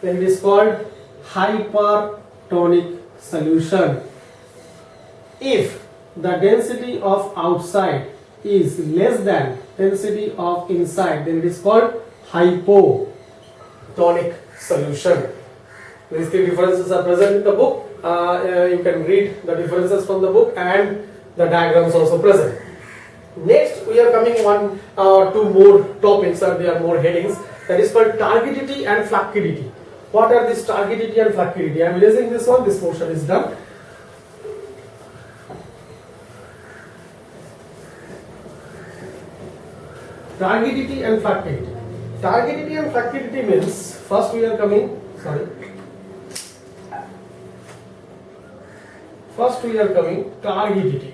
then it is called hypertonic solution. If the density of outside is less than density of inside, then it is called hypotonic solution. These three differences are present in the book. You can read the differences from the book, and the diagrams also present. Next, we are coming two more topics, or there are more headings. That is called turgidity and fluidity. What are these turgidity and fluidity? I am erasing this one. This portion is done. Turgidity and fluidity. Turgidity and fluidity means, first we are coming. First we are coming turgidity.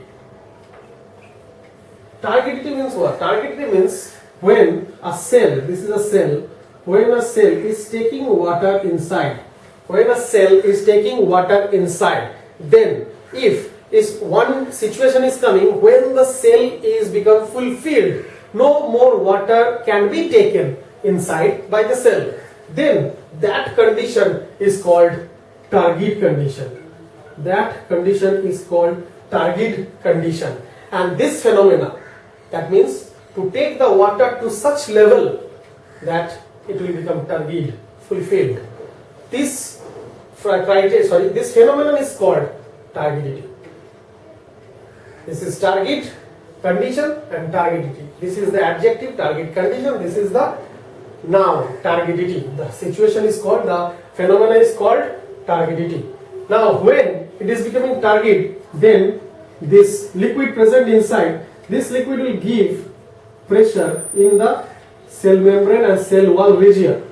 Turgidity means what? Turgidity means when a cell, this is a cell, when a cell is taking water inside, then if one situation is coming when the cell is become fulfilled, no more water can be taken inside by the cell, then that condition is called turgid condition. That condition is called turgid condition. And this phenomena, that means to take the water to such level that it will become turgid, fulfilled. This phenomenon is called turgidity. This is turgid condition and turgidity. This is the adjective, turgid condition. This is the noun, turgidity. The situation is called, the phenomena is called turgidity. Now, when it is becoming turgid, then this liquid present inside, this liquid will give pressure in the cell membrane and cell wall region.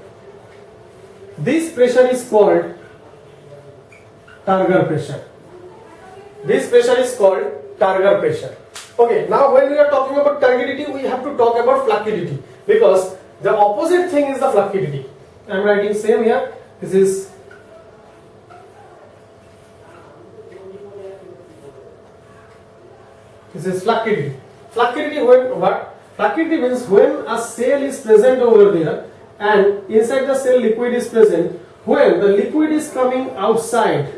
This pressure is called turgor pressure. This pressure is called turgor pressure. Okay, now when we are talking about turgidity, we have to talk about fluidity, because the opposite thing is the fluidity. I am writing same here. This is fluidity. Fluidity when what? Fluidity means when a cell is present over there and inside the cell liquid is present. When the liquid is coming outside,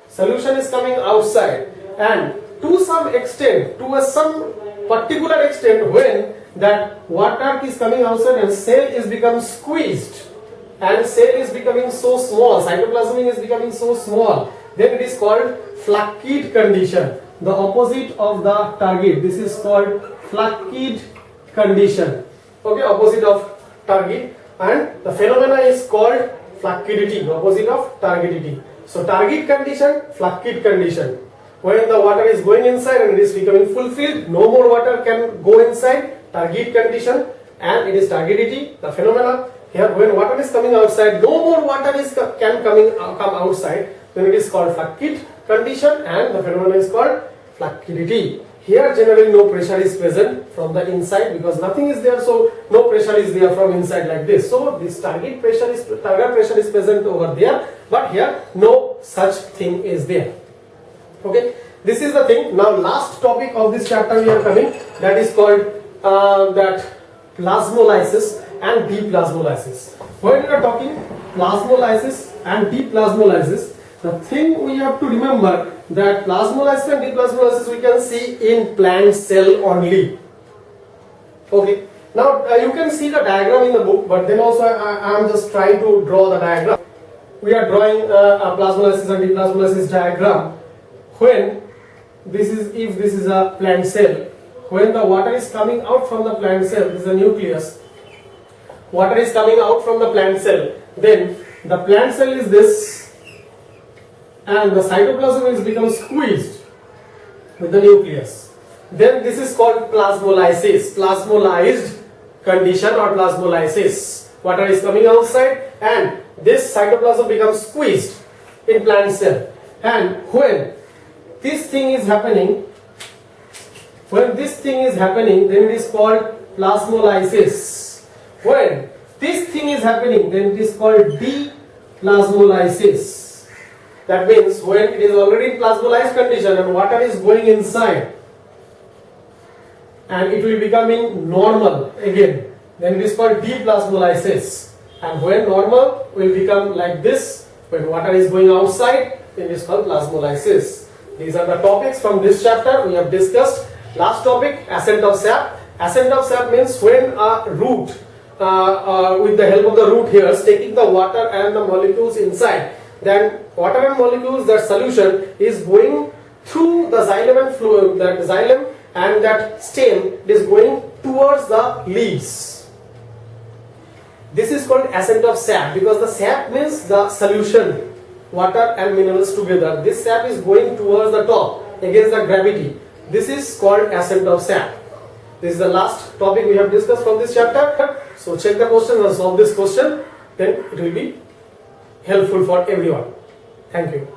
solution is coming outside, and to some extent, some particular extent, when that water is coming outside and cell is become squeezed and cell is becoming so small, cytoplasm is becoming so small, then it is called fluid condition. The opposite of the turgid. This is called fluid condition. Okay, opposite of turgid, and the phenomena is called fluidity, opposite of turgidity. So turgid condition, fluid condition. When the water is going inside and it is becoming fulfilled, no more water can go inside, turgid condition, and it is turgidity, the phenomena. Here, when water is coming outside, no more water can come outside, then it is called fluid condition, and the phenomena is called fluidity. Here generally no pressure is present from the inside, because nothing is there, so no pressure is there from inside like this. So this turgor pressure is present over there, but here no such thing is there. Okay, this is the thing. Now last topic of this chapter we are coming, that is called that plasmolysis and deplasmolysis. When we are talking plasmolysis and deplasmolysis, the thing we have to remember that plasmolysis and deplasmolysis we can see in plant cell only. Okay. Now you can see the diagram in the book, but then also I am just trying to draw the diagram. We are drawing a plasmolysis and deplasmolysis diagram. When this is a plant cell, when the water is coming out from the plant cell, this is a nucleus. Water is coming out from the plant cell. Then the plant cell is this, and the cytoplasm is become squeezed with the nucleus. Then this is called plasmolysis, plasmolysed condition or plasmolysis. Water is coming outside and this cytoplasm becomes squeezed in plant cell. And when this thing is happening, then it is called plasmolysis. When this thing is happening, then it is called deplasmolysis. That means when it is already in plasmolysed condition and water is going inside and it will become in normal again, then it is called deplasmolysis. and when normal will become like this. When water is going outside, it is called plasmolysis. These are the topics from this chapter we have discussed. Last topic, ascent of sap. Ascent of sap means when a root, with the help of the root here, is taking the water and the molecules inside, then water and molecules, that solution is going through the xylem and fluid, that xylem and that stem is going towards the leaves. This is called ascent of sap, because the sap means the solution, water and minerals together. This sap is going towards the top against the gravity. This is called ascent of sap. This is the last topic we have discussed from this chapter. So check the question and solve this question, then it will be helpful for everyone. Thank you.